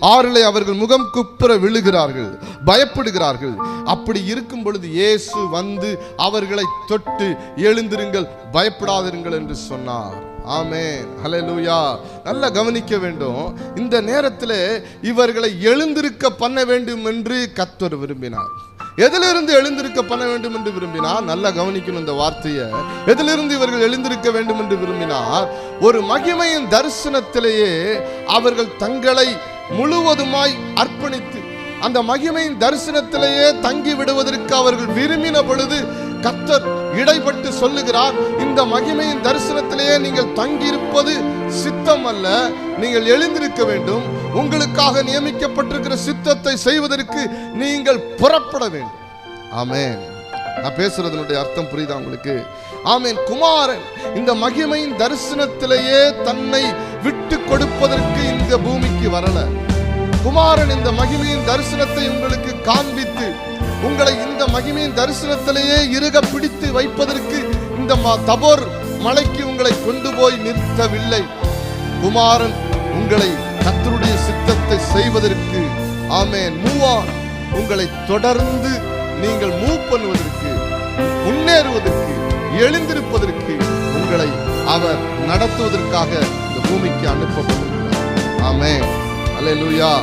ஆறிலே அவர்கள் முகம் குப்புற விழுகிறார்கள், பயப்படுகிறார்கள். அப்படி இருக்கும் பொழுது இயேசு வந்து அவர்களை தொட்டு எழுந்திருங்கள், பயப்படாதிருங்கள் என்று சொன்னார். ஆமென், ஹல்லேலூயா. நல்லா கவனிக்க வேண்டும். இந்த நேரத்தில் இவர்களை எழுந்திருக்க பண்ண வேண்டும் என்று கர்த்தர் விரும்பினார். எதிலிருந்து எழுந்திருக்க பண்ண வேண்டும் என்று விரும்பினார்? நல்லா கவனிக்கணும் இந்த வார்த்தையை. எதிலிருந்து இவர்கள் எழுந்திருக்க வேண்டும் என்று விரும்பினார்? ஒரு மகிமையின் தரிசனத்திலேயே அவர்கள் தங்களை முழுவதுமாய் அர்ப்பணித்து அந்த மகிமையின் தரிசனத்திலேயே தங்கி விடுவதற்கு அவர்கள் விரும்பின பொழுது கர்த்தர் இடைப்பட்டு சொல்லுகிறார், இந்த மகிமையின் தரிசனத்திலேயே நீங்கள் தங்கியிருப்பது சித்தம் அல்ல, நீங்கள் எழுந்திருக்க வேண்டும். உங்களுக்காக நியமிக்கப்பட்டிருக்கிற சித்தத்தை செய்வதற்கு நீங்கள் புறப்பட வேண்டும். ஆமென். நான் பேசுறதனுடைய அர்த்தம் புரியுதா உங்களுக்கு? ஆமென். குமாரன் இந்த மகிமையின் தரிசனத்திலேயே தன்னை விட்டு கொடுப்பதற்கு இந்த பூமிக்கு வரல. குமாரன் இந்த மகிமையின் தரிசனத்தை உங்களுக்கு காண்பித்து உங்களை இந்த மகிமையின் தரிசனத்திலேயே இறுக பிடித்து வைப்பதற்கு இந்த தபோர் மலைக்கு உங்களை கொண்டு போய் நிறுத்தவில்லை. குமாரன் உங்களை கர்த்தருடைய சித்தத்தை செய்வதற்கு, ஆமென், உங்களை தொடர்ந்து நீங்கள் மூவ் பண்ணுவதற்கு, முன்னேறுவதற்கு, எழுந்திருப்பதற்கு உங்களை அவர் நடத்துவதற்காக இந்த பூமிக்கு அனுப்பப்பட்டிருக்கிறார். ஆமென், அல்லேலூயா.